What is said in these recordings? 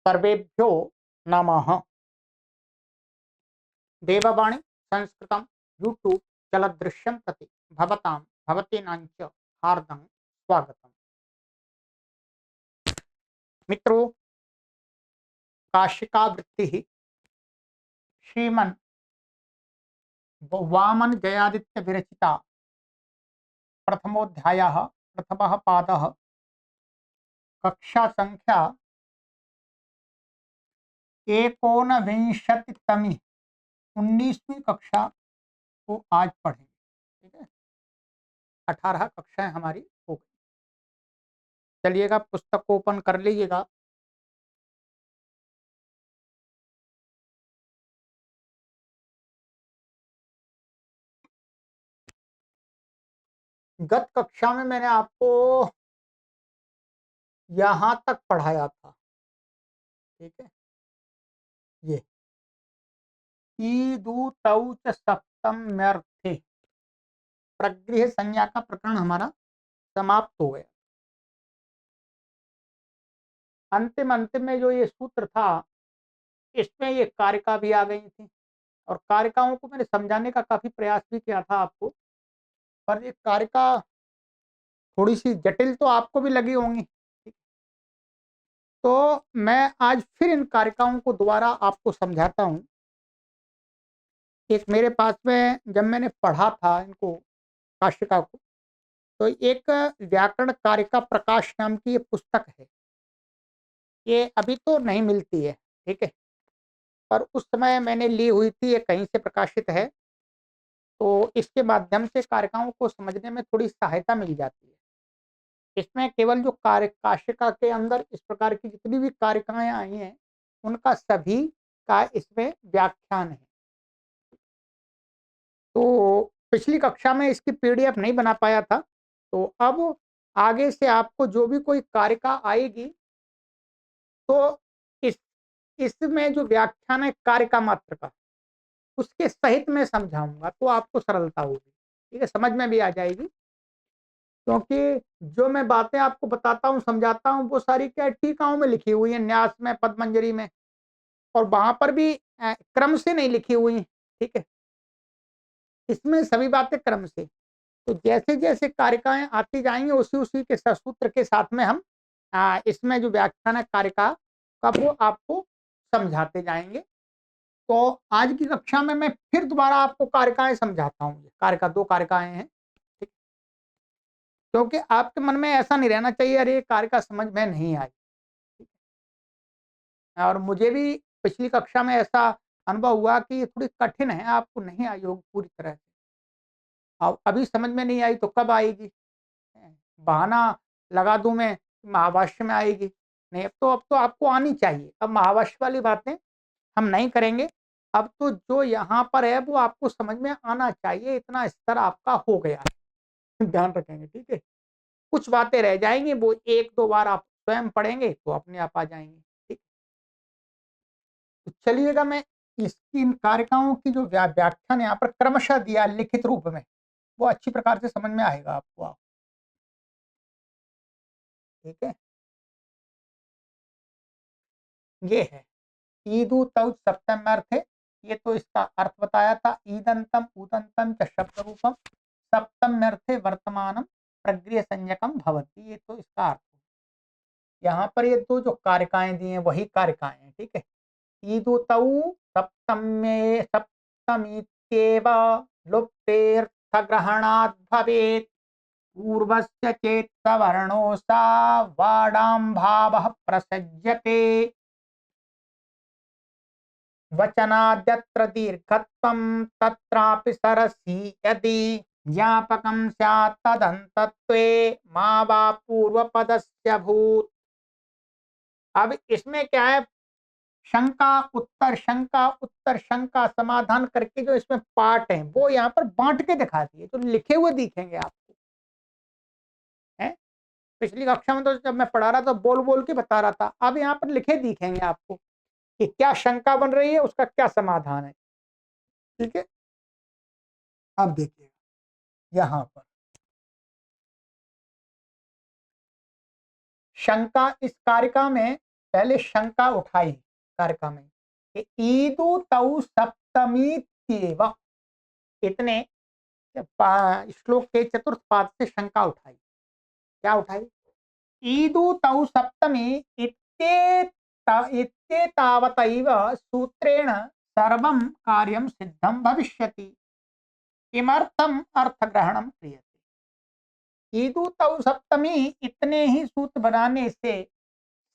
सर्वेभ्यो नमः। देववाणी संस्कृतं यूट्यूब चलदृश्यं प्रति भवतां भवतीनां च हार्दं स्वागतम्। मित्रों, काशिकावृत्तिः श्रीमन् वामन जयादित्य विरचिता प्रथमोऽध्यायः प्रथमः पादः कक्षा संख्या 19तमी 19वीं कक्षा को आज पढ़ेंगे। ठीक है, 18 कक्षाएं हमारी हो गई। चलिएगा, पुस्तक को ओपन कर लीजिएगा। गत कक्षा में मैंने आपको यहां तक पढ़ाया था। ठीक है, ये ईदु तौ च सप्तम्यर्थे प्रगृह संज्ञा का प्रकरण हमारा समाप्त हो गया। अंतिम अंतिम में जो ये सूत्र था, इसमें ये कारिका भी आ गई थी और कारिकाओं को मैंने समझाने का काफी प्रयास भी किया था आपको, पर ये कारिका थोड़ी सी जटिल तो आपको भी लगी होंगी। तो मैं आज फिर इन कारिकाओं को दोबारा आपको समझाता हूँ। एक मेरे पास में जब मैंने पढ़ा था इनको, काशिका को, तो एक व्याकरण कारिका प्रकाश नाम की ये पुस्तक है। ये अभी तो नहीं मिलती है, ठीक है, पर उस समय मैंने ली हुई थी, ये कहीं से प्रकाशित है, तो इसके माध्यम से कारिकाओं को समझने में थोड़ी सहायता मिल जाती है। इसमें केवल जो काशिका के अंदर इस प्रकार की जितनी भी कारिकाएं आई हैं, उनका सभी का इसमें व्याख्यान है। तो पिछली कक्षा में इसकी पीडीएफ नहीं बना पाया था, तो अब आगे से आपको जो भी कोई कारिका आएगी, तो इस इसमें जो व्याख्यान है कारिका मात्र का, उसके सहित में समझाऊंगा, तो आपको सरलता होगी। ठीक है, समझ में भी आ जाएगी, क्योंकि जो मैं बातें आपको बताता हूँ, समझाता हूँ, वो सारी क्या टीकाओं में लिखी हुई है, न्यास में, पदमंजरी में, और वहां पर भी क्रम से नहीं लिखी हुई। ठीक है, इसमें सभी बातें क्रम से। तो जैसे जैसे कारिकाएं आती जाएंगी, उसी उसी के सूत्र के साथ में हम इसमें जो व्याख्यान है कारिका का, वो आपको समझाते जाएंगे। तो आज की कक्षा में मैं फिर दोबारा आपको कारिकाएं समझाता हूँ। कारिका, दो कारिकाएं हैं, ठीक, क्योंकि आपके मन में ऐसा नहीं रहना चाहिए अरे कारिका समझ में नहीं आई। और मुझे भी पिछली कक्षा में ऐसा अनुभव हुआ कि ये थोड़ी कठिन है, आपको नहीं आई होगी पूरी तरह से। अब अभी समझ में नहीं आई तो कब आएगी? बहाना लगा दूं मैं, महाभाष्य में आएगी नहीं। अब तो आपको आनी चाहिए। अब महाभाष्य वाली बातें हम नहीं करेंगे। अब तो जो यहाँ पर है वो आपको समझ में आना चाहिए, इतना स्तर आपका हो गया है। ध्यान रखेंगे, ठीक है। कुछ बातें रह जाएंगी, वो एक दो बार आप स्वयं पढ़ेंगे तो अपने आप आ जाएंगे। ठीक, तो चलिएगा, मैं इसकी इन कारिकाओं की जो व्याख्यान यहाँ पर क्रमशः दिया लिखित रूप में, वो अच्छी प्रकार से समझ में आएगा आपको। ठीक है, ये है ईदु तौ सप्तम अर्थ है। ये तो इसका अर्थ बताया था, ईदंतम उदंतम च शब्द रूपम सप्तम अर्थे वर्तमानम प्रगृह संज्ञकम भवति। ये तो इसका अर्थ है। यहाँ पर ये दो जो कारिकाएं दी हैं वही कारिकाएं हैं। ठीक है, ईदु तौ सप्तमे सप्तमीत्येव लुप्तेऽर्थ ग्रहणात् भवेत् पूर्वस्य चेत् सवर्णो सा वाडां भावः प्रसज्यते वचनाद्यत्र दीर्घत्वं तत्रापि सरसी यदि ज्ञापकं स्यात् तदन्तत्वे मा वा पूर्वपदस्य भूत्। अब इसमें क्या है, शंका उत्तर शंका समाधान करके जो इसमें पार्ट है वो यहाँ पर बांट के दिखा दिए, तो लिखे हुए दिखेंगे आपको। है, पिछली कक्षा में तो जब मैं पढ़ा रहा था बोल बोल के बता रहा था, अब यहाँ पर लिखे दिखेंगे आपको कि क्या शंका बन रही है, उसका क्या समाधान है। ठीक है, अब देखिए यहाँ पर शंका, इस कारिका में पहले शंका उठाई कारिका में कि ईदु तौ सप्तमीत्येव, इतने श्लोक के चतुर्थ पाद से शंका उठाई। क्या उठाई? ईदु तौ सप्तमी इत्येतावतैव सूत्रेण सर्वं कार्यं सिद्धं भविष्यति, किमर्थम अर्थग्रहणं क्रियते। ईदु तौ सप्तमी, इतने ही सूत्र बनाने से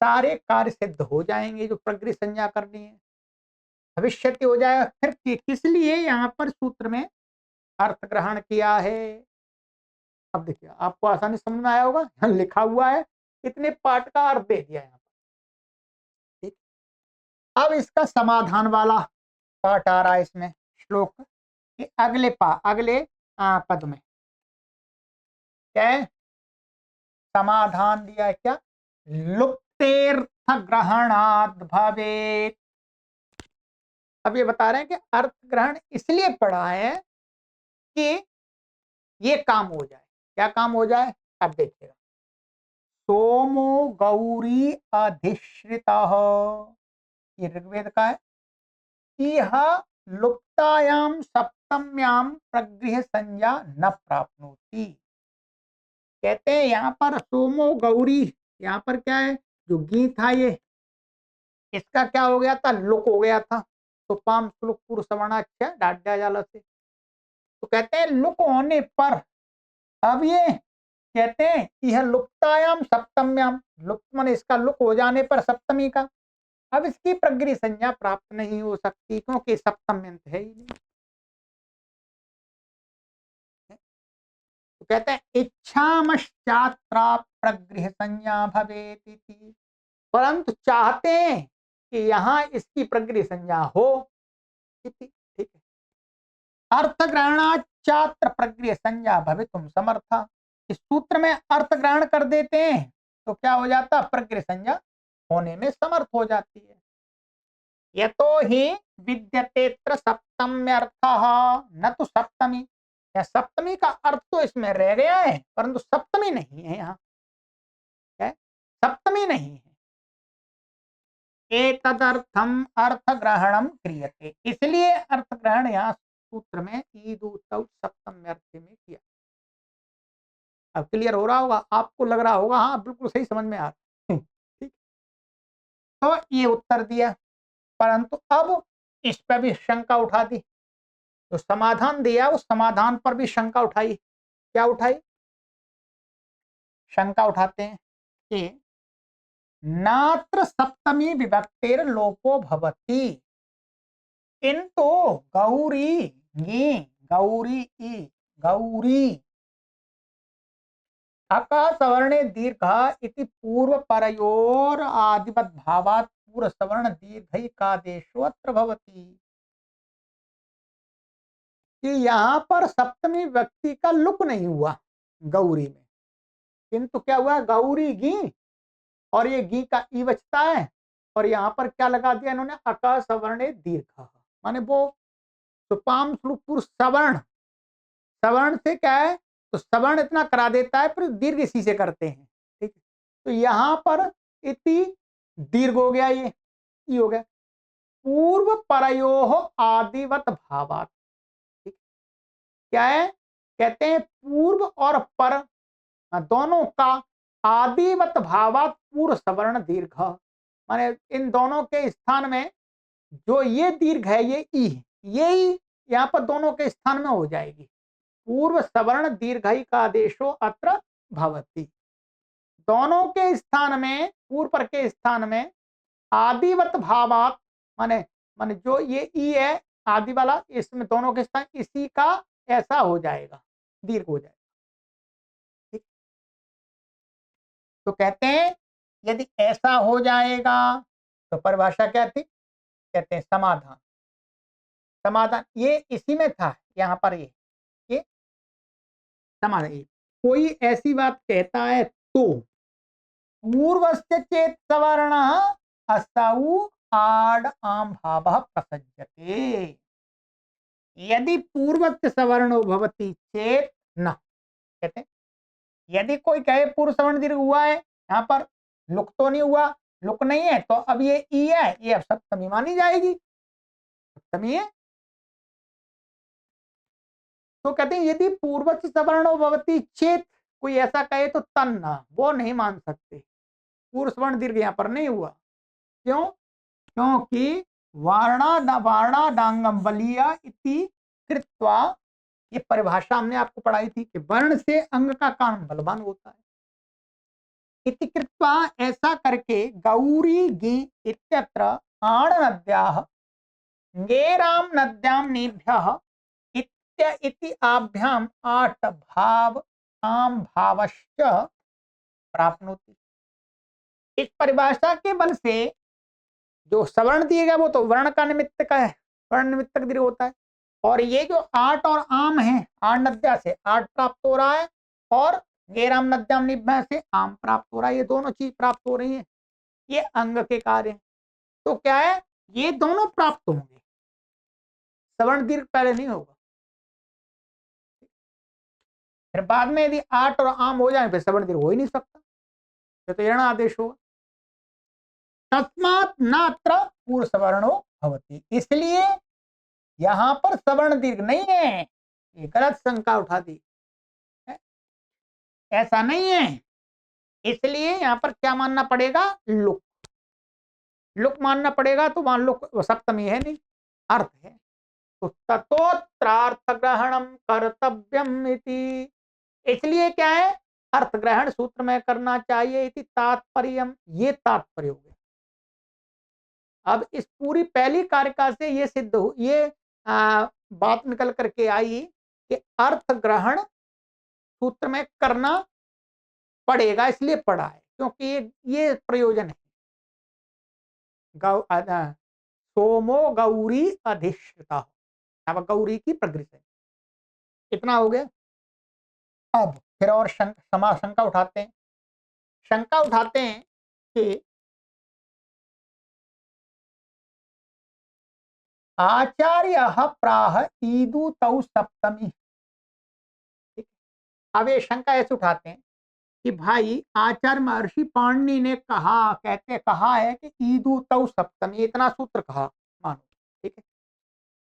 सारे कार्य सिद्ध हो जाएंगे जो प्रकृति संज्ञा करनी है, भविष्यति हो जाएगा। फिर किस लिए यहाँ पर सूत्र में अर्थ ग्रहण किया है? अब देखिए, आपको आसानी समझ में आया होगा, यहाँ लिखा हुआ है, इतने पाठ का अर्थ दे दिया यहाँ पर। ठीक, अब इसका समाधान वाला पाठ आ रहा है इसमें श्लोक के अगले पद में। क्या है? समाधान दिया है क्या? लुप्तेर्थ ग्रहणाद भवेत। अब ये बता रहे हैं कि अर्थ ग्रहण इसलिए पड़ा है कि ये काम हो जाए। क्या काम हो जाए? अब देखिएगा, सोमो गौरी अधिश्रितः, ये ऋग्वेद का है, इह लुप्तायाम सप्तम्याम प्रगृह संज्ञा न प्राप्नोति। कहते हैं यहाँ पर सोमो गौरी, यहाँ पर क्या है, जो गी था ये, इसका क्या हो गया था? लुक हो गया था। तो पाम श्लोक पूर्व सवर्णाक्ष डाड्या जाला से, तो कहते हैं लुक होने पर अब ये कहते हैं यह लुप्तायाम सप्तम्याम, लुप्त मन इसका लुक हो जाने पर सप्तमी का, अब इसकी प्रगृह संज्ञा प्राप्त नहीं हो सकती क्योंकि सप्तम अंत है ही नहीं। तो कहते हैं इच्छामश्चात्रा प्रगृह संज्ञा भवेति, परंतु चाहते हैं कि यहाँ इसकी प्रगृह संज्ञा हो। ठीक है, अर्थ ग्रहणाचात्र प्रगृह संज्ञा भवितुम समर्था, इस सूत्र में अर्थ ग्रहण कर देते हैं तो क्या हो जाता? प्रगृह संज्ञा होने में समर्थ हो जाती है। यतो ही विद्यतेत्र सप्तम्यर्थः न तो सप्तमी, या सप्तमी का अर्थ तो इसमें रह गया है परंतु सप्तमी नहीं है, यहाँ सप्तमी नहीं है। एतदर्थम अर्थ ग्रहणम क्रियते, इसलिए अर्थ ग्रहण यहाँ सूत्र में ईदु तौ सप्तम्यर्थ में किया। अब क्लियर हो रहा होगा, आपको लग रहा होगा हाँ बिल्कुल सही समझ में आ रहा है। ठीक, तो ये उत्तर दिया, परंतु अब इस पर भी शंका उठा दी। तो समाधान दिया, उस समाधान पर भी शंका उठाई। क्या उठाई? शंका उठाते हैं कि नात्र सप्तमी विभक्तिर लोपो भवति, किंतु गौरी गी गौरी ई गौरी अकासवर्णे दीर्घ इति पूर्व परयोर आदिवत भावात पूर्व सवर्ण दीर्घैकादेशो अत्र भवति, कि यहाँ पर सप्तमी व्यक्ति का लुक नहीं हुआ गौरी में, किंतु क्या हुआ? गौरी गी, और ये गी का ई बचता है, और यहाँ पर क्या लगा दिया इन्होंने? अकासवर्णे दीर्घ, माने वो सुपाम श्लुपुर सवर्ण, सवर्ण से क्या है तो सवर्ण इतना करा देता है फिर दीर्घ इसी से करते हैं। ठीक, तो यहाँ पर इति दीर्घ हो गया, ये हो गया पूर्व परयोह आदिवत भावात। ठीक, क्या है? कहते हैं पूर्व और पर दोनों का आदिवत भावात पूर्व सवर्ण दीर्घ, माने इन दोनों के स्थान में जो ये दीर्घ है ये ई है, यही यहाँ पर दोनों के स्थान में हो जाएगी। पूर्व सवर्ण दीर्घई का आदेशो अत्र भवति, दोनों के स्थान में, पूर्व पर के स्थान में आदिवत भावात, माने माने जो ये ई है आदि वाला, इसमें दोनों के स्थान इसी का ऐसा हो जाएगा, दीर्घ हो जाएगा। ठीक, तो कहते हैं यदि ऐसा हो जाएगा तो परिभाषा क्या थी? कहते हैं समाधान। समाधान ये इसी में था, यहाँ पर ये समाधान। कोई ऐसी बात कहता है तो पूर्वस्य चेत सवर्ण असौ आड आम भाव प्रसज्यते, यदि पूर्वस्य सवर्णो भवति चेत न, कहते हैं यदि कोई कहे पूर्व सवर्ण दीर्घ हुआ है, यहाँ पर लुक तो नहीं हुआ, लुक नहीं है, तो अब ये ई है, ये अब सप्तमी मानी जाएगी, सप्तमी है। तो कहते हैं यदि पूर्वच सवर्णो भवति चेत, कोई ऐसा कहे तो तन्ना, वो नहीं मान सकते, पूर्व सवर्ण दीर्घ यहाँ पर नहीं हुआ। क्यों? क्योंकि वार्णादांगम बलिया इति कृत्वा, ये परिभाषा हमने आपको पढ़ाई थी कि वर्ण से अंग का काम बलवान होता है। इति कृत्वा, ऐसा करके, गौरी गी इत्यत्र आण नद्याः गेराम नद्याम नेभ्यः इत्य इति आभ्याम आठ भाव आम भावश्च प्राप्नोति। इस परिभाषा के बल से जो सवर्ण दिए गए वो तो वर्ण का निमित्त का है, वर्ण निमित्तक दीर्घ होता है, और ये जो आठ और आम है, आठ नद्या से आठ प्राप्त हो रहा है, और गेराम नद्याम निभ्या से आम प्राप्त हो रहा है, ये दोनों चीज प्राप्त हो रही है, ये अंग के कार्य हैं। तो क्या है, ये दोनों प्राप्त होंगे, सवर्ण दीर्घ पहले नहीं होगा। फिर बाद में यदि आठ और आम हो जाए फिर सवर्ण दीर्घ हो ही नहीं सकता, तो यण आदेश होगा। तस्मात् नात्र पूर्व सवर्णो भवति, इसलिए यहां पर सवर्ण दीर्घ नहीं है, ये गलत शंका उठा दी, ऐसा नहीं है। इसलिए यहां पर क्या मानना पड़ेगा, लुक, लुक मानना पड़ेगा, तो वहां लुक सप्तमी है नहीं, अर्थ है। तो ततोत्रार्थ ग्रहणम कर्तव्यम इति, इसलिए क्या है, अर्थ ग्रहण सूत्र में करना चाहिए, इति तात्पर्यम, ये तात्पर्य हो गया। अब इस पूरी पहली कारिका से ये सिद्ध हो, ये बात निकल करके आई कि अर्थ ग्रहण सूत्र में करना पड़ेगा, इसलिए पढ़ा है क्योंकि ये प्रयोजन है। सोमो गौरी अधिष्ठिता, अब गौरी की प्रकृति है। कितना हो गया? अब फिर और शंका उठाते हैं, शंका उठाते हैं कि आचार्य प्राह ईदु तौ सप्तमी। अब ये शंका ऐसे उठाते हैं कि भाई आचार्य महर्षि पाणिनि ने कहा है कि ईदु तौ सप्तमी, इतना सूत्र कहा मानो, ठीक है।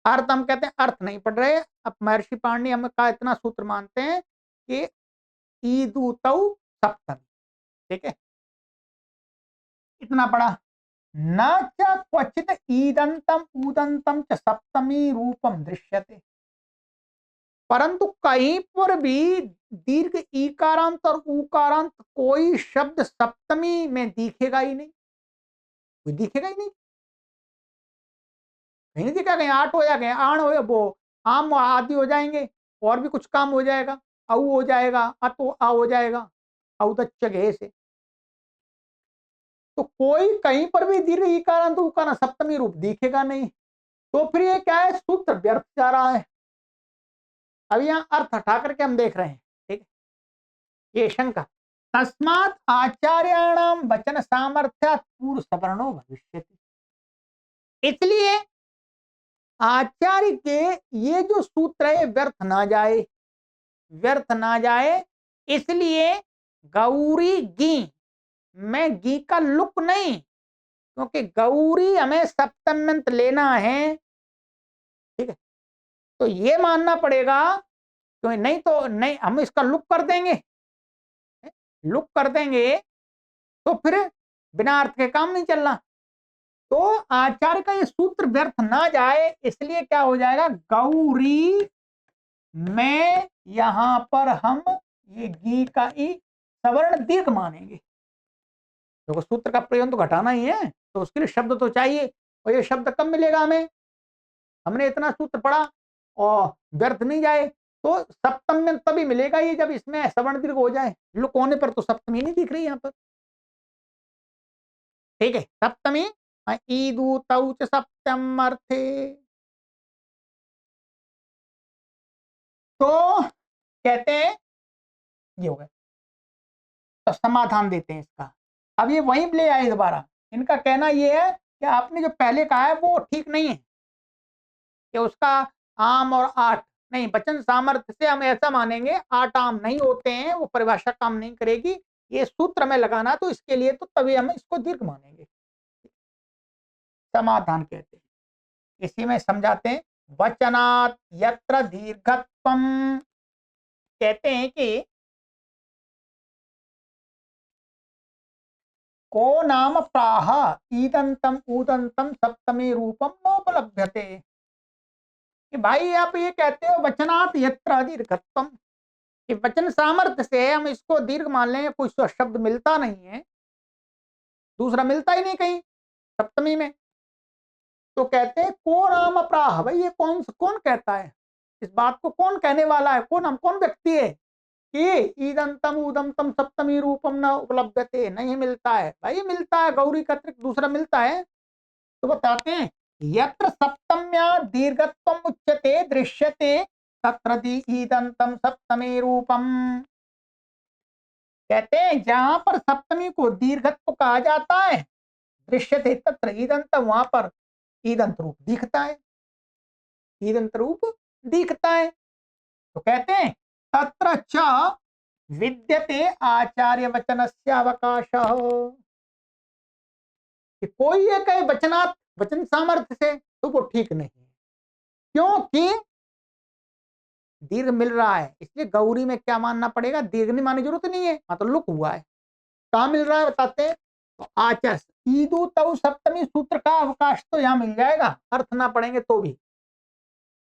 अर्थ हम कहते हैं अर्थ नहीं पढ़ रहे, अब महर्षि पाणिनि हम का इतना सूत्र मानते हैं कि ईदु तौ सप्तमी, ठीक है, इतना पढ़ा। न च क्वचित ईदंतम ऊदंतम च सप्तमी रूपम दृश्यते, परंतु कहीं पर भी दीर्घ ईकारांत और उकारांत कोई शब्द सप्तमी में दिखेगा ही नहीं, कोई दिखेगा ही नहीं, कहीं नहीं दिखा, कहीं आठ हो जाएगा, आण हो, वो आम आदि हो जाएंगे, और भी कुछ काम हो जाएगा, औ हो जाएगा, अतो आ हो जाएगा, औदच्च घे से, तो कोई कहीं पर भी दीर्घ ईकारांत उकारांत सप्तमी रूप दिखेगा नहीं, तो फिर ये क्या है, सूत्र व्यर्थ जा रहा है। अब यहाँ अर्थ हटा करके हम देख रहे हैं, ठीक है, ये शंका। तस्मात् आचार्याणाम वचन सामर्थ्यात् पूर्व सवर्णो भविष्यति, इसलिए आचार्य के ये जो सूत्र है व्यर्थ ना जाए, व्यर्थ ना जाए, इसलिए गौरी गी में गी का लुक नहीं, क्योंकि गौरी हमें सप्तम्यंत लेना है, ठीक है, तो ये मानना पड़ेगा, क्योंकि नहीं तो नहीं, हम इसका लुक कर देंगे, लुक कर देंगे तो फिर बिना अर्थ के काम नहीं चलना, तो आचार्य का ये सूत्र व्यर्थ ना जाए, इसलिए क्या हो जाएगा, गौरी में यहां पर हम ये गी का ई सवर्ण दीर्घ मानेंगे, तो सूत्र का प्रयोग तो घटाना ही है, तो उसके लिए शब्द तो चाहिए, और ये शब्द कब मिलेगा हमें, हमने इतना सूत्र पढ़ा और व्यर्थ नहीं जाए, तो सप्तम में तभी मिलेगा ये जब इसमें सवर्ण दीर्घ हो जाए, लुक होने पर तो सप्तमी नहीं दिख रही यहाँ पर, ठीक है, सप्तमी ईदू तौ च सप्तम अर्थे। तो कहते हैं ये हो गया, तो समाधान देते हैं इसका। अब ये वहीं ले आए दोबारा, इनका कहना ये है कि आपने जो पहले कहा है वो ठीक नहीं है, कि उसका आम और आठ नहीं, वचन सामर्थ्य से हम ऐसा मानेंगे, आठ आम नहीं होते हैं, वो परिभाषा काम नहीं करेगी, ये सूत्र में लगाना, तो इसके लिए तो तभी हम इसको दीर्घ मानेंगे। समाधान कहते हैं, इसी में समझाते हैं। वचनात् यत्र दीर्घत्वम, कहते हैं कि को नाम प्राह ईदंतम ऊदंतम सप्तमी रूपम नोपलभ्यते। कि भाई आप ये कहते हो वचनात् यत्र दीर्घत्वम, कि वचन सामर्थ्य से हम इसको दीर्घ मान लें, कोई शब्द मिलता नहीं है, दूसरा मिलता ही नहीं कहीं सप्तमी में। तो कहते हैं कौन नाम अपराह, भाई ये कौन कहता है, इस बात को कौन कहने वाला है, कौन व्यक्ति है कि ईदंतम उदंतम सप्तमी रूपम न उपलब्धते, नहीं मिलता है। भाई मिलता है, गौरी का अतिरिक्त दूसरा मिलता है। तो बताते हैं यत्र सप्तम्या दीर्घत्वम उच्यते दृश्यते तत्र ईदंतम सप्तमी रूपम। कहते हैं जहां पर सप्तमी को दीर्घत्व कहा जाता है, दृश्यते तत्र ईदंतम, वहां पर ईदंत रूप दिखता है, ईदंत रूप दिखता है। तो कहते हैं तत्र च विद्यते आचार्य वचनस्य अवकाशः, कि कोई ये कहे वचनात् वचन सामर्थ्य से, तो वो ठीक नहीं है, क्योंकि दीर्घ मिल रहा है। इसलिए गौरी में क्या मानना पड़ेगा, दीर्घ नहीं मानने की जरूरत नहीं है, हाँ तो लुक हुआ है। कहाँ मिल रहा है बताते हैं, तो आचार्य ईदु तव सप्तमी सूत्र का अवकाश तो यहाँ मिल जाएगा, अर्थ ना पढ़ेंगे तो भी।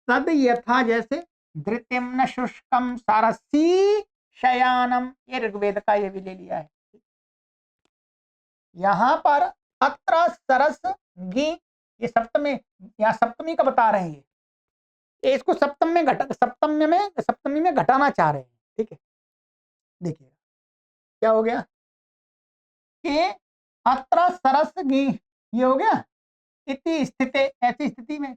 तद यथा, जैसे धृतिम न शुष्कम सारसी शयानम, ये ऋग्वेद का ये भी ले लिया है। यहां पर अत्र सरस गी, ये सप्तमी, यहाँ सप्तमी का बता रहे हैं, ये इसको सप्तमी में घटाना चाह रहे हैं। ठीक है, देखिए क्या हो गया कि अत्र सरस गी, ये हो गया इति स्थिति, ऐसी स्थिति में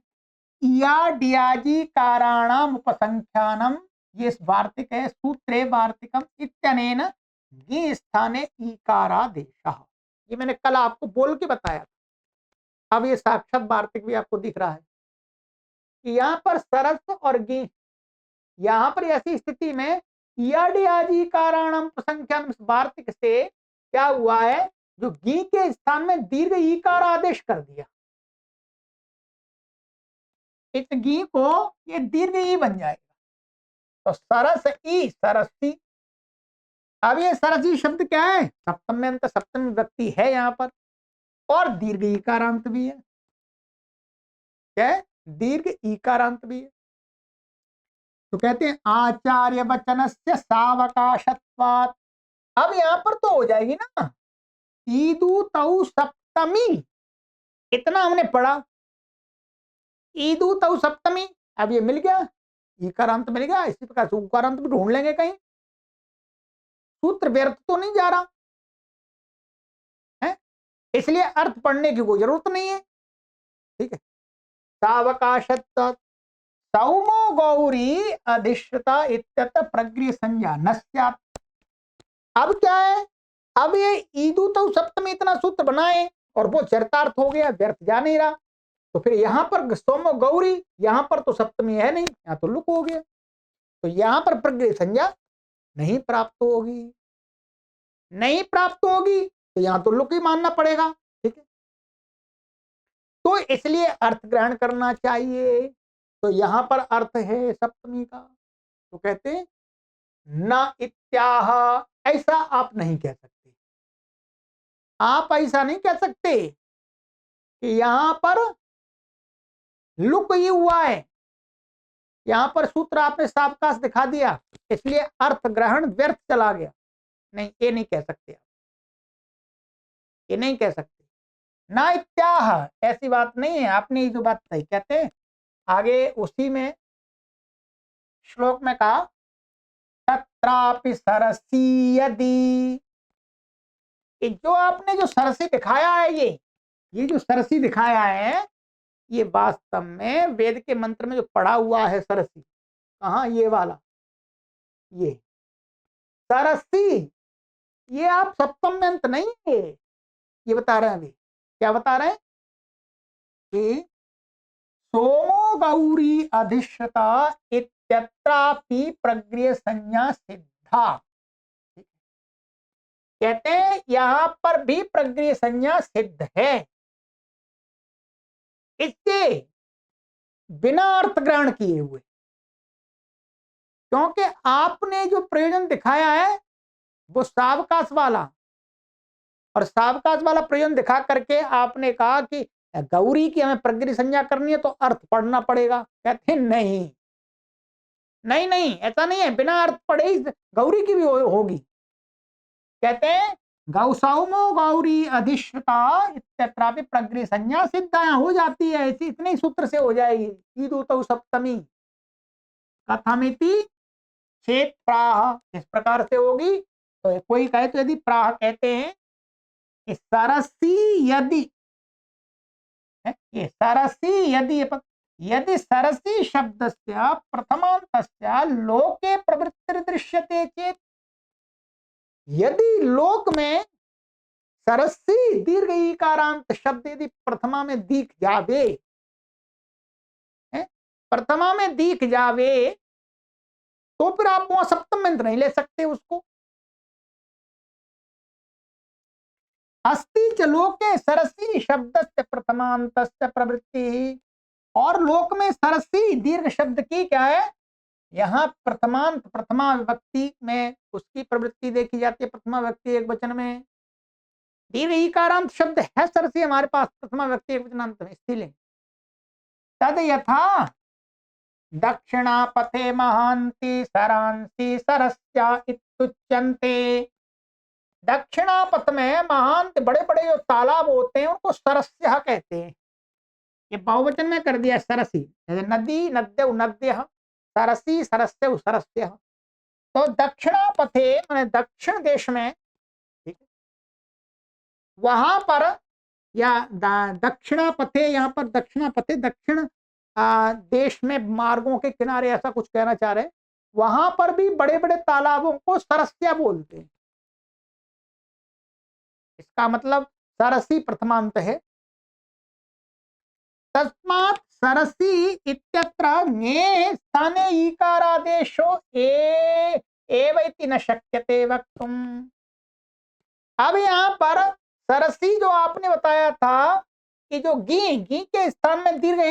या डियाजी काराणाम उपसंख्यानम, ये वार्तिक है, सूत्रे वार्तिकम इत्यनेन गी स्थाने ईकारादेशः। ये मैंने कल आपको बोल के बताया था, अब ये साक्षात वार्तिक भी आपको दिख रहा है कि यहाँ पर सरस और गी, यहाँ पर ऐसी स्थिति में या डियाजी काराणाम उपसंख्यानम वार्तिक से क्या हुआ है, जो गी के स्थान में दीर्घ ईकार आदेश कर दिया, इस गी को ये दीर्घ ई बन जाएगा, तो सरस ई सरसी। अब ये सरसी शब्द क्या है, सप्तम में अंत, सप्तम व्यक्ति है यहाँ पर, और दीर्घ ईकारांत भी है, क्या है, दीर्घ ईकारांत भी है। तो कहते हैं आचार्य वचनस्य सावकाशत्वात्। अब यहाँ पर तो हो जाएगी ना, ईदु तौ सप्तमी, इतना हमने पढ़ा, ईदु तौ सप्तमी, अब ये मिल गया, ईकारांत मिल गया। इसी प्रकार से उकारांत भी ढूंढ लेंगे कहीं, सूत्र व्यर्थ तो नहीं जा रहा है, इसलिए अर्थ पढ़ने की कोई जरूरत नहीं है। ठीक है, सावकाशत्वात् सौमो गौरी अधिष्ठता इत्यत्र प्रगृह्य संज्ञा न स्यात्। अब क्या है, अब ये ईदु तो सप्तमी इतना सूत्र बनाए और वो चरितार्थ हो गया, व्यर्थ जा नहीं रहा। तो फिर यहाँ पर सोमो गौरी, यहाँ पर तो सप्तमी है नहीं, यहाँ तो लुक हो गया, तो यहाँ पर प्रगृह्य संज्ञा नहीं प्राप्त होगी, नहीं प्राप्त होगी, तो यहाँ तो लुक ही मानना पड़ेगा। ठीक है, तो इसलिए अर्थ ग्रहण करना चाहिए। तो यहाँ पर अर्थ है सप्तमी का, तो कहते हैं न इत्याह, ऐसा आप नहीं कह सकते, आप ऐसा नहीं कह सकते कि यहां पर लुक ही हुआ है, यहां पर सूत्र आपने सावकाश दिखा दिया, इसलिए अर्थ ग्रहण व्यर्थ चला गया। नहीं, ये नहीं कह सकते आप, ये नहीं कह सकते, ना इत्याह, ऐसी बात नहीं है। आपने ये जो बात सही कहते हैं, आगे उसी में श्लोक में कहा तत्रापि सरसी यदि, जो आपने जो सरसी दिखाया है, ये जो सरसी दिखाया है, ये वास्तव में वेद के मंत्र में जो पढ़ा हुआ है सरसी, कहा ये वाला, ये सरसी, ये आप सप्तम में अंत नहीं है, ये बता रहे हैं अभी, क्या बता रहे हैं कि सोमो गौरी अधिष्ठता इत्यत्रापि प्रगृह्य संज्ञा सिद्धा। कहते हैं यहां पर भी प्रगृह्य संज्ञा सिद्ध है, इसके बिना अर्थ ग्रहण किए हुए, क्योंकि आपने जो प्रयोजन दिखाया है वो सावकाश वाला, और सावकाश वाला प्रयोजन दिखा करके आपने कहा कि गौरी की हमें प्रगृह्य संज्ञा करनी है तो अर्थ पढ़ना पड़ेगा। कहते हैं नहीं नहीं नहीं, ऐसा नहीं है, बिना अर्थ पढ़े ही गौरी की भी होगी। कहते हैं गौसौमो गौरी अधिष्ठता इत्यत्रापि प्रगृह्य संज्ञा सिद्धा हो जाती है, ऐसी इतने ही सूत्र से हो जाएगी। ईदु तो सप्तमी कथमिति चेत प्राह, इस प्रकार से होगी। तो कोई कहे तो यदि प्राह कहते हैं कि सरसी यदि है, ये सरसी यदि यदि सरसी शब्दस्य प्रथमान्तस्य लोके प्रवृत्ति दृश्यते चेत, यदि लोक में सरसी दीर्घ ईकारांत शब्द यदि प्रथमा में दिख जावे, प्रथमा में दिख जावे, तो फिर आप वहां सप्तम में नहीं ले सकते उसको। अस्ति च लोके सरसी शब्दस्य प्रथमान्तस्य प्रवृत्ति, और लोक में सरसी दीर्घ शब्द की क्या है, यहाँ प्रथमांत प्रथमा विभक्ति में उसकी प्रवृत्ति देखी जाती है, प्रथमा व्यक्ति एक वचन में। दीर्घ ईकारांत शब्द है सरसी हमारे पास प्रथमा व्यक्ति एक वचनांत में स्त्रीलिंग। तद यथा दक्षिणापथे महांति सरांसी सरस्या इत्युच्यन्ते, दक्षिणापथ में महांत बड़े बड़े जो तालाब होते हैं उनको सरस्या कहते हैं। ये बहुवचन में कर दिया सरसी, नदी नद्य नद्य, सरसी सरस्यौ सरस्यः। तो दक्षिणापथे माने दक्षिण देश में, ठीक है, वहां पर या दक्षिणापथे, यहाँ पर दक्षिणापथे दक्षिण देश में मार्गों के किनारे ऐसा कुछ कहना चाह रहे, वहां पर भी बड़े बड़े तालाबों को सरस्या बोलते हैं। इसका मतलब सरसी प्रथमांत है। तस्मात् सरसी इत्यत्र ङे स्थाने ईकारादेशो एव इति न शक्यते वक्तुम। अब यहाँ पर सरसी जो आपने बताया था कि जो गी के स्थान में दीर्घ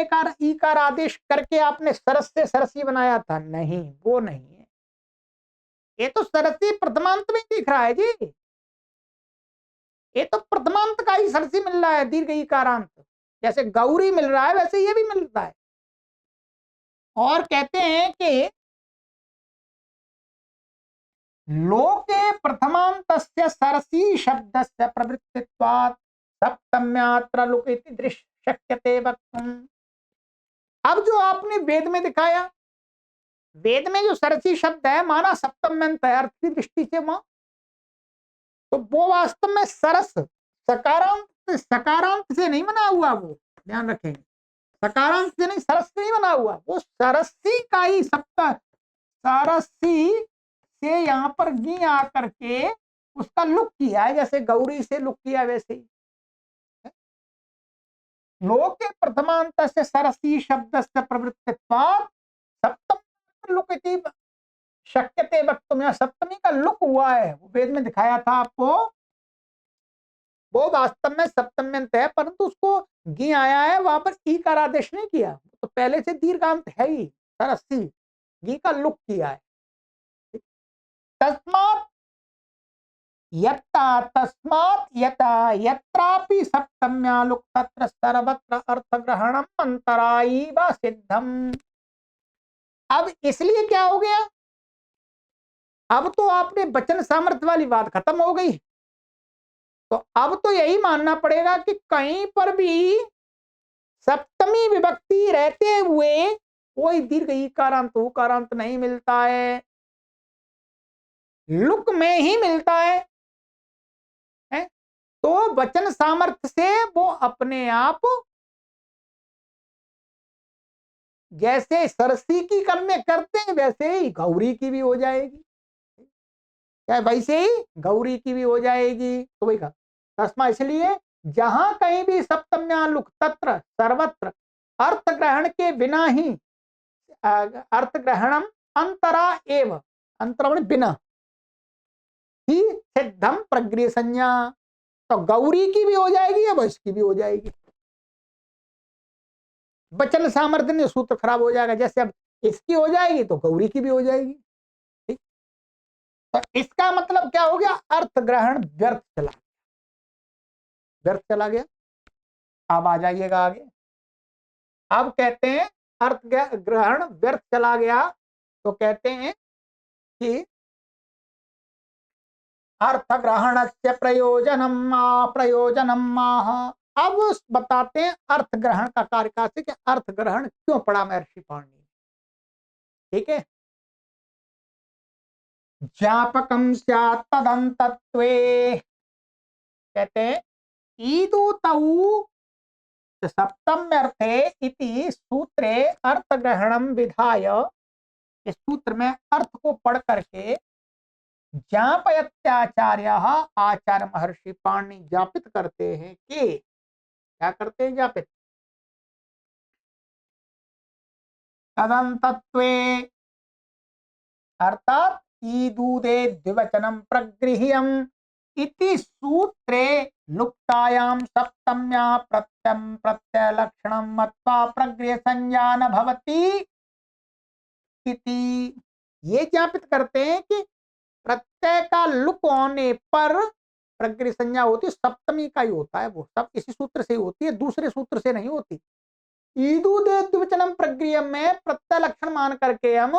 ईकार आदेश करके आपने सरस से सरसी बनाया था, नहीं वो नहीं है, ये तो सरसी प्रथमांत में दिख रहा है जी, ये तो प्रथमांत का ही सरसी मिल रहा है दीर्घ ईकारांत, जैसे गौरी मिल रहा है वैसे ये भी मिलता है। और कहते हैं कि लोके प्रथमांतस्य सरसी शब्दस्य प्रवृत्तित्वात् सप्तम्यात्र लोक इति दृश्य शक्यते वक्तुम। अब जो आपने वेद में दिखाया, वेद में जो सरसी शब्द है माना सप्तम में अंत है अर्थ की दृष्टि से वहां, तो वो वास्तव में सरस सकारांत से नहीं बना हुआ, वो ध्यान रखेंगे, सकारांत से नहीं, सरस से नहीं बना हुआ, वो सरसी का ही सप्त सरसी से यहाँ पर गी आकर के उसका लुक किया है, जैसे गौरी से लुक किया वैसे ही। लोके प्रथमांत से सरसी शब्द से प्रवृत्तित्वात् सप्तम लुक इति शक्यते वक्तुम, यहाँ सप्तमी का लुक हुआ है, वो वेद में दिखाया था आपको, वो वास्तव में सप्तम्यंत है, परंतु उसको गी आया है, वहां पर ई का आदेश नहीं किया, तो पहले से दीर्घांत है ही, सरसी गी का लुक किया है। तस्मात् यथा यत्रापि सप्तम्या लुक तत्र सर्वत्र अर्थग्रहणम अंतरायैव सिद्धम। अब इसलिए क्या हो गया, अब तो आपने वचन सामर्थ्य वाली बात खत्म हो गई, तो अब तो यही मानना पड़ेगा कि कहीं पर भी सप्तमी विभक्ति रहते हुए कोई दीर्घ ईकारांत उकारांत नहीं मिलता है, लुक में ही मिलता है? तो वचन सामर्थ्य से वो अपने आप जैसे सरसी की करने करते हैं वैसे ही गौरी की भी हो जाएगी, क्या वैसे ही गौरी की भी हो जाएगी। तो वही कहा तस्मा, इसलिए जहां कहीं भी सप्तम्यालुक तत्र सर्वत्र अर्थ ग्रहण के बिना ही अर्थ ग्रहणम अंतरा एव, अंतरा बिना, ही सिद्धम प्रगृह संज्ञा। तो गौरी की भी हो जाएगी या वश की भी हो जाएगी। वचन सामर्थ्य में सूत्र खराब हो जाएगा, जैसे अब इसकी हो जाएगी तो गौरी की भी हो जाएगी। ठीक, तो इसका मतलब क्या हो गया, अर्थ ग्रहण व्यर्थ चला, व्यर्थ चला गया। अब आ जाइएगा आगे। अब कहते हैं अर्थ ग्रहण व्यर्थ चला गया, तो कहते हैं कि अर्थ ग्रहण से प्रयोजनम प्रयोजनम। अब बताते हैं अर्थ ग्रहण का कार्य से कि अर्थ ग्रहण क्यों पड़ा महर्षि पाणिनि। ठीक है, ज्ञापकम स्यात् तदन्तत्वे, कहते हैं ईदु तऊ सप्तम्यर्थे इति सूत्रे अर्थ ग्रहणम विधाय। इस सूत्र में अर्थ को पढ़ करके ज्ञापयत्याचार्य, आचार्य महर्षि पाणिनि ज्ञापित करते हैं कि, क्या करते हैं ज्ञापित, तदन्तत्वे अर्थात ईदूदे द्विवचनम प्रगृह्यम इति सूत्रे लुप्तायां सप्तम्या प्रत्यम प्रत्यय लक्षणम मत्वा प्रगृह्य संज्ञा न भवति इति। ये ज्ञापित करते हैं कि प्रत्यय का लुक होने पर प्रगृह्य संज्ञा होती है, सप्तमी का ही होता है, वो सब इसी सूत्र से होती है, दूसरे सूत्र से नहीं होती। ईदूदे द्विवचनम प्रगृह्यम में प्रत्यय लक्षण मान करके हम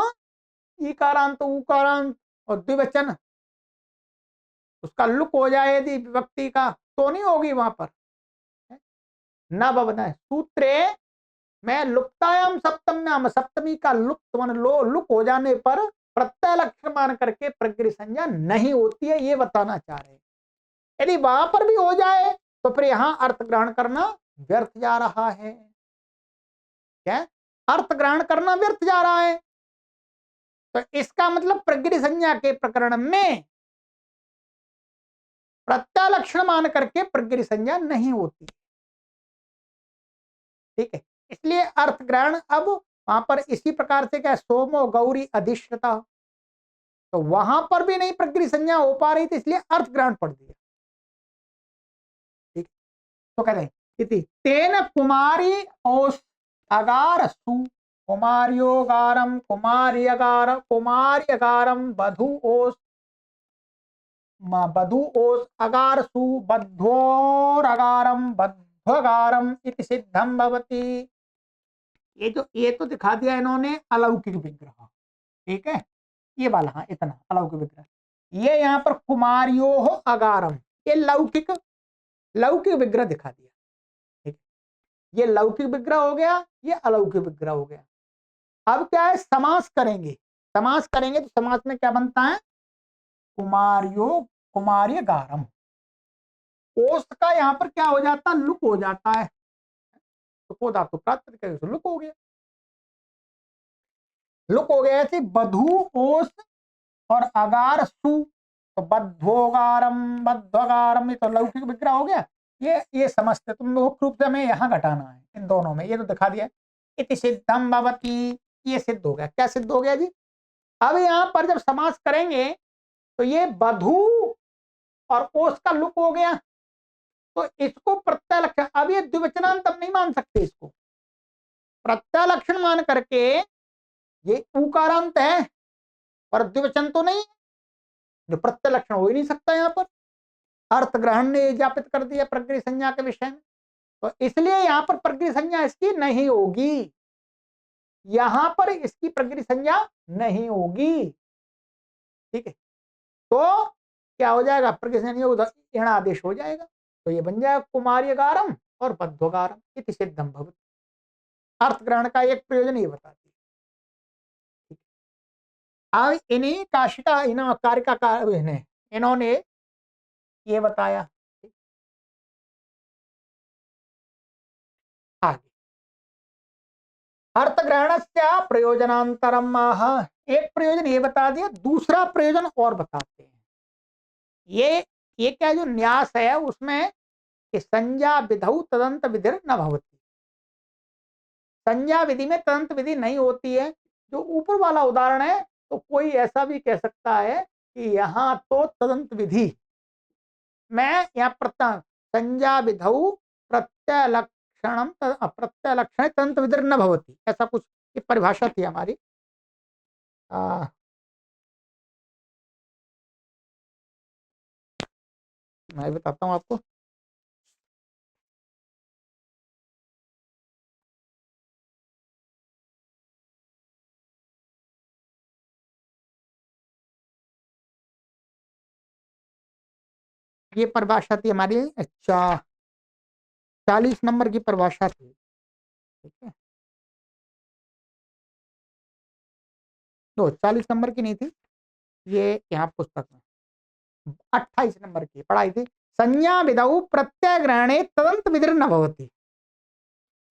ईकारांत उकारांत और द्विवचन उसका लुक हो जाए यदि विभक्ति का, तो नहीं होगी वहां पर न भवना। सूत्रे में लुप्तायाम सप्तम्याम, सप्तमी का लुप्त मान लो लुक हो जाने पर प्रत्यय लक्षण मान करके प्रगृह्य संज्ञा नहीं होती है, ये बताना चाह रहे हैं। यदि वहां पर भी हो जाए तो फिर यहां अर्थ ग्रहण करना व्यर्थ जा रहा है। क्या अर्थ ग्रहण करना व्यर्थ जा रहा है, तो इसका मतलब प्रगृह्य संज्ञा के प्रकरण में प्रत्यय लक्षण मान करके प्रगृह्य संज्ञा नहीं होती। ठीक है, इसलिए अर्थ ग्रहण अब वहां पर इसी प्रकार से क्या, सोमो गौरी अधिष्ठता, तो वहां पर भी नहीं प्रगृह्य संज्ञा हो पा रही थी, इसलिए अर्थ ग्रहण पढ़ दिया। ठीक, तो कहते हैं इति तेन कुमारी ओस अगार सु, कुमार्योगारम कुमार्यगार कुमार्यगारम बधु ओस बधु ओस अगार सु बद्धोरगारम बध्वगारम इति सिद्धम भवति। ये तो दिखा दिया इन्होंने अलौकिक विग्रह। ठीक है, ये वाला, हाँ इतना अलौकिक विग्रह। ये यहाँ पर कुमारियो अगारम, ये लौकिक लौकिक विग्रह दिखा दिया। ठीक, ये लौकिक विग्रह हो गया, ये अलौकिक विग्रह हो गया। अब क्या है, समास करेंगे। समास करेंगे तो समास में क्या बनता है, कुमारियो कुमार्य गारम। ओस का यहाँ पर क्या हो जाता है, लुक हो जाता है, तो को धातु प्राप्त करके लुक हो गया, लुक हो गया। ऐसे बधु ओस और अगार सु, तो बद्धोगारम बद्धगारम, ये तो लौकिक विग्रह हो गया। ये समझते तुम मुख्य रूप से हमें यहाँ घटाना है इन दोनों में, ये तो दिखा दिया। इति सिद्धम भवति, ये सिद्ध हो गया। क्या सिद्ध हो गया जी, अब यहाँ पर जब समास करेंगे तो ये बधु और ओस का लुक हो गया, तो इसको प्रत्यय लक्षण, अब ये द्विवचनांत हम नहीं मान सकते, इसको प्रत्यय लक्षण मान करके, ये उकारांत है और द्विवचन तो नहीं, जो प्रत्यय लक्षण हो ही नहीं सकता। यहाँ पर अर्थ ग्रहण ने ज्ञापित कर दिया प्रगृह्य संज्ञा के विषय में, तो इसलिए यहाँ पर प्रगृह्य संज्ञा इसकी नहीं होगी, यहां पर इसकी प्रगृह्य संज्ञा नहीं होगी। ठीक है, तो क्या हो जाएगा, प्रगृह्य संज्ञा नहीं होगा तो ऋण आदेश हो जाएगा, तो ये बन जाएगा कुमार्यगारम और बद्धगारम इति सिद्धम भवति। अर्थ ग्रहण का एक प्रयोजन ये बताती है। अब इन्हीं काशिका इन कार्य इन्होंने ये बताया। आगे अर्थ ग्रहण से प्रयोजनांतरम, एक प्रयोजन ये बता दिया, दूसरा प्रयोजन और बताते हैं। ये क्या, जो न्यास है उसमें कि संज्ञा विधौ तदंत विधिर न भवति, संज्ञा विधि में तदंत विधि नहीं होती है। जो ऊपर वाला उदाहरण है, तो कोई ऐसा भी कह सकता है कि यहाँ तो तदंत विधि में यहाँ प्रत्यय संज्ञा विधौ प्रत्यलक्षणम प्रत्यलक्षण तदंत विधि न भवति, ऐसा कुछ ये परिभाषा थी हमारी। मैं बताता हूँ आपको। ये परिभाषा थी हमारी, अच्छा 40 नंबर की परिभाषा थी, ठीक है। तो 40 नंबर की नहीं थी ये, यहाँ पुस्तक में 28 नंबर की पढ़ाई थी। संज्ञा विधौ प्रत्यय ग्रहणे तदंत विधि न भवति।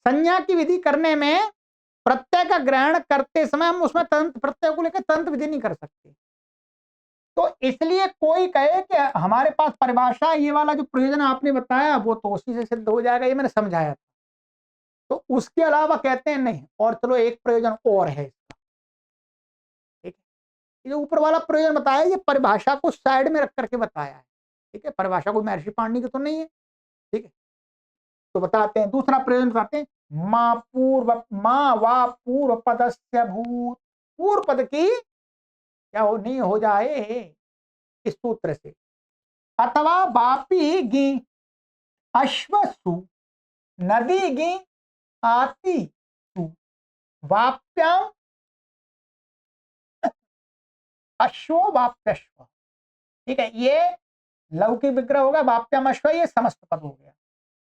संज्ञा की विधि करने में प्रत्यय का ग्रहण करते समय हम उसमें तदंत प्रत्यय को लेकर तदंत विधि नहीं कर सकते। तो इसलिए कोई कहे कि हमारे पास परिभाषा ये वाला जो प्रयोजन आपने बताया वो तो उसी से सिद्ध हो जाएगा, ये मैंने समझाया था। तो उसके अलावा कहते हैं नहीं, और चलो एक प्रयोजन और है इसका, ठीक है। ये ऊपर वाला प्रयोजन बताया, ये परिभाषा को साइड में रख करके बताया है, ठीक है। परिभाषा कोई महर्षि पाणिनि की तो नहीं है, ठीक है। तो बताते हैं दूसरा प्रयोजन बताते हैं, माँ वा पूर्व पदस्य भूत, पूर्व पद की क्या हो नहीं हो जाए इस सूत्र से, अथवा वापी गी अश्वसु नदी गी आती सु वाप्याम अश्वो वाप्यश्व, ठीक है। ये लौकिक विग्रह होगा, वाप्याम अश्व ये समस्त पद हो गया।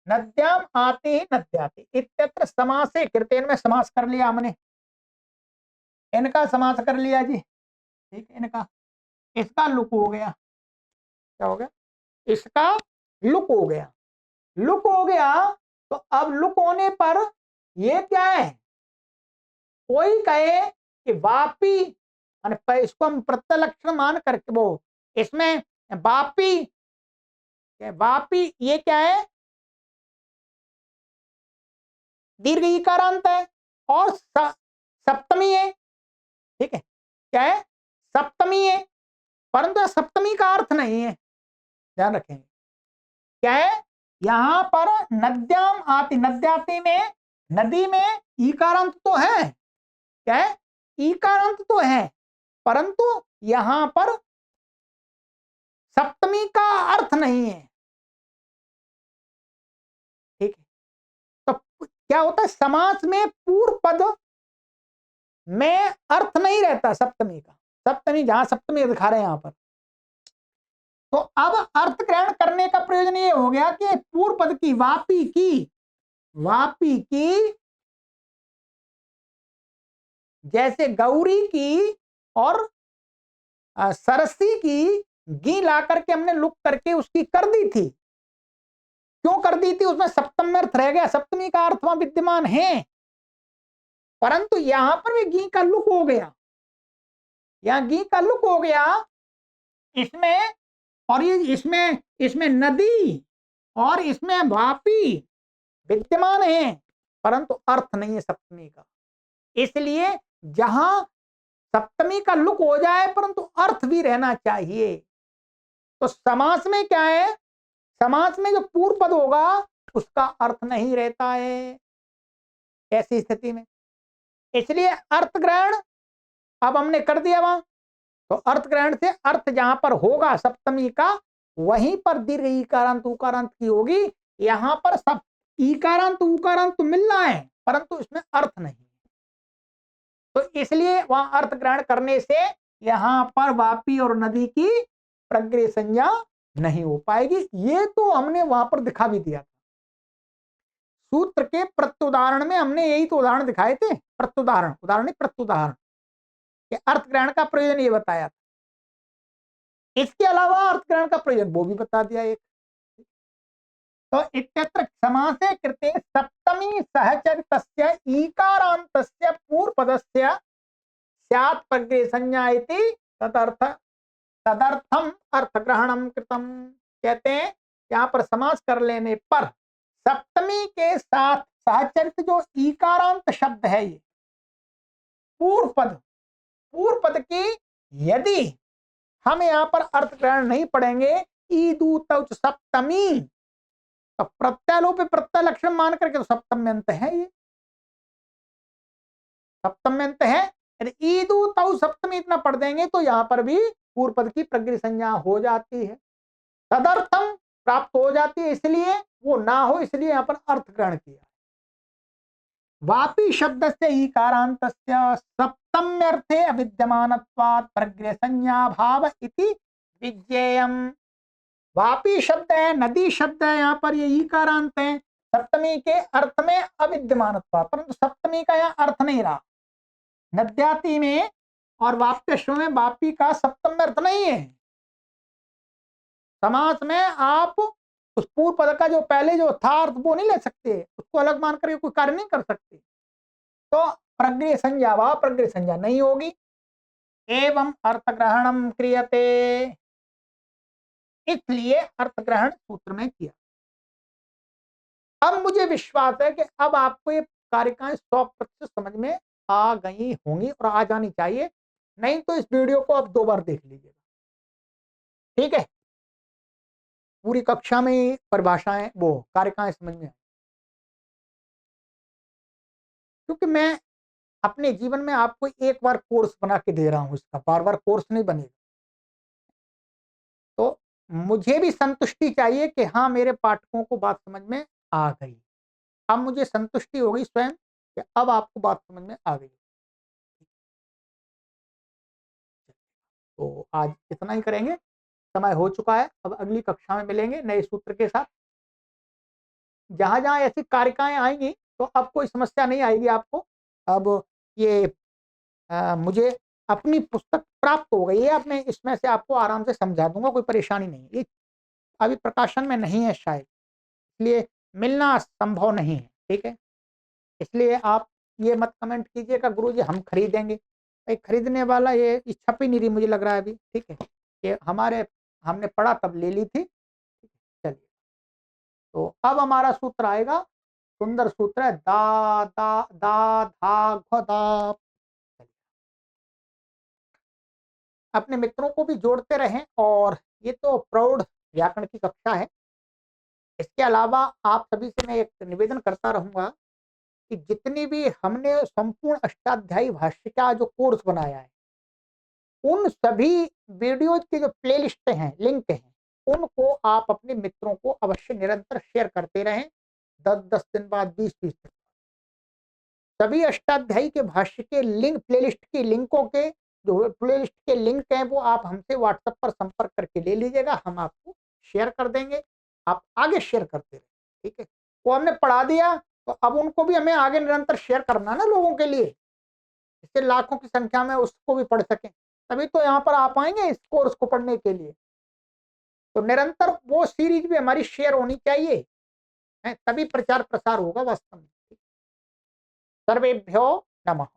नद्याम आते नद्याते इत्यत्र समासे कृतेन में समास कर लिया हमने, इनका समास कर लिया जी, ठीक है। इनका इसका लुक हो गया, क्या हो गया, इसका लुक हो गया। लुक हो गया तो अब लुक होने पर ये क्या है, कोई कहे कि वापी, इसको हम प्रत्यलक्षण मान करके वो इसमें वापी, वापी ये क्या है, दीर्घ इकारांत है और सप्तमी है, ठीक है। क्या है, सप्तमी है, परंतु सप्तमी का अर्थ नहीं है, ध्यान रखेंगे। क्या है, यहां पर नद्याम आती, नद्याती में नदी में ईकारांत तो है, क्या है, ईकारांत तो है, परंतु यहां पर सप्तमी का अर्थ नहीं है, ठीक है। तो क्या होता है, समास में पूर्व पद में अर्थ नहीं रहता सप्तमी का, सप्तमी जहां सप्तमी दिखा रहे हैं यहां पर। तो अब अर्थ ग्रहण करने का प्रयोजन ये हो गया कि पूर्व पद की वापी की जैसे गौरी की और सरसी की गी ला करके हमने लुक करके उसकी कर दी थी। क्यों कर दी थी, उसमें सप्तम में अर्थ रह गया, सप्तमी का अर्थ वहां विद्यमान है, परंतु यहां पर भी गी का लुक हो गया, यहां गी का लुक हो गया इसमें, और ये इसमें इसमें नदी और इसमें वापी विद्यमान है, परंतु अर्थ नहीं है सप्तमी का। इसलिए जहां सप्तमी का लुक हो जाए परंतु अर्थ भी रहना चाहिए। तो समास में क्या है, समास में जो पूर्व पद होगा उसका अर्थ नहीं रहता है ऐसी स्थिति में, इसलिए अर्थ ग्रहण अब हमने कर दिया वहां। तो अर्थ ग्रहण से अर्थ जहां पर होगा सप्तमी का, वहीं पर दीर्घ इकारांत उकारांत की होगी। यहां पर सब इकारांत उकारांत तो मिल रहा है परंतु इसमें अर्थ नहीं, तो इसलिए वहां अर्थ ग्रहण करने से यहां पर वापी और नदी की प्रग्रह संज्ञा नहीं हो पाएगी। ये तो हमने वहां पर दिखा भी दिया था, सूत्र के प्रत्युदाहरण में हमने यही तो उदाहरण दिखाए थे, प्रत्युदाहरण, उदाहरण नहीं प्रत्युदाहरण, कि अर्थ ग्रहण का प्रयोजन ये बताया था। इसके अलावा अर्थ ग्रहण का प्रयोजन वो भी बता दिया एक। तो इत्यत्र समासे कृते सप्तमी सहचरितस्य ईकारान्तस्य पूर्वपदस्य स्यात् प्रग्रह संज्ञा इति तदर्थम अर्थग्रहणम कृतम। कहते हैं यहाँ पर समास कर लेने पर सप्तमी के साथ सहचरित जो ईकारांत शब्द है, ये पूर्व पद की यदि हम यहाँ पर अर्थ ग्रहण नहीं पढ़ेंगे। ईदू तौच सप्तमी, तो प्रत्यालोप प्रत्यय लक्षण मान करके तो सप्तम में अंत है, ये सप्तम में अंत है। यदि ईदू तौ सप्तमी इतना पढ़ देंगे तो यहाँ पर भी पूर्व पद की प्रगृह संज्ञा हो जाती है, तदर्थम प्राप्त हो जाती है, इसलिए वो ना हो, इसलिए यहाँ पर अर्थ ग्रहण किया। वापी शब्द से ईकारांत सप्तम्यर्थे अविद्यमानत्वात् प्रगृह संज्ञा भाव इति विज्ञेयम्। वापी शब्द है, नदी शब्द है, यहाँ पर ये ईकारांत है, सप्तमी के अर्थ में अविद्यमानत्वात्, परंतु सप्तमी का यहाँ अर्थ नहीं रहा। नद्याति में और वाप्यश्व में वापी का सप्तम अर्थ नहीं है। समास में आप उस पूर्व पद का जो पहले जो था अर्थ वो नहीं ले सकते, उसको अलग मान करके कोई कार्य नहीं कर सकते, तो प्रगृह संज्ञा व प्रगृह संज्ञा नहीं होगी। एवं अर्थ ग्रहणम क्रियते, इसलिए अर्थ ग्रहण सूत्र में किया। अब मुझे विश्वास है कि अब आपको ये कारिकाएं 100% समझ में आ गई होंगी और आ जानी चाहिए, नहीं तो इस वीडियो को आप 2 बार देख लीजिएगा, ठीक है। पूरी कक्षा में परिभाषाएं वो कारिकाएं समझ में आए, क्योंकि मैं अपने जीवन में आपको एक बार कोर्स बना के दे रहा हूं, इसका बार बार कोर्स नहीं बनेगा। तो मुझे भी संतुष्टि चाहिए कि हाँ मेरे पाठकों को बात समझ में आ गई। अब मुझे संतुष्टि होगी स्वयं कि अब आपको बात समझ में आ गई। तो आज इतना ही करेंगे, समय हो चुका है। अब अगली कक्षा में मिलेंगे नए सूत्र के साथ। जहां जहां ऐसी कारिकाएं आएंगी तो अब कोई समस्या नहीं आएगी आपको। अब ये मुझे अपनी पुस्तक प्राप्त हो गई है, अब मैं इसमें से आपको आराम से समझा दूंगा, कोई परेशानी नहीं। ये अभी प्रकाशन में नहीं है शायद, इसलिए मिलना संभव नहीं है, ठीक है। इसलिए आप ये मत कमेंट कीजिएगा गुरुजी हम खरीदेंगे, भाई खरीदने वाला ये छप ही नहीं रही मुझे लग रहा है अभी, ठीक है। ये हमने पढ़ा तब ले ली थी। चलिए, तो अब हमारा सूत्र आएगा, सुंदर सूत्र है, दा दा दा धा घ दा। अपने मित्रों को भी जोड़ते रहें, और ये तो प्रौढ़ व्याकरण की कक्षा है। इसके अलावा आप सभी से मैं एक निवेदन करता रहूंगा कि जितनी भी हमने संपूर्ण अष्टाध्यायी भाष्य का जो कोर्स बनाया है, उन सभी वीडियोज की जो प्लेलिस्ट हैं, लिंक हैं, उनको आप अपने मित्रों को अवश्य निरंतर शेयर करते रहें। 10-10 दिन बाद, 20-20 दिन बाद सभी अष्टाध्यायी के भाष्य के लिंक, प्लेलिस्ट की लिंकों के जो प्लेलिस्ट के लिंक हैं वो आप हमसे व्हाट्सएप पर संपर्क करके ले लीजिएगा, हम आपको शेयर कर देंगे। आप आगे शेयर करते रहें, ठीक है। वो हमने पढ़ा दिया तो अब उनको भी हमें आगे निरंतर शेयर करना ना लोगों के लिए, इससे लाखों की संख्या में उसको भी पढ़ सकें, तभी तो यहाँ पर आ पाएंगे इस कोर्स को पढ़ने के लिए। तो निरंतर वो सीरीज भी हमारी शेयर होनी चाहिए, है तभी प्रचार प्रसार होगा वास्तव में। सर्वेभ्यो नमः।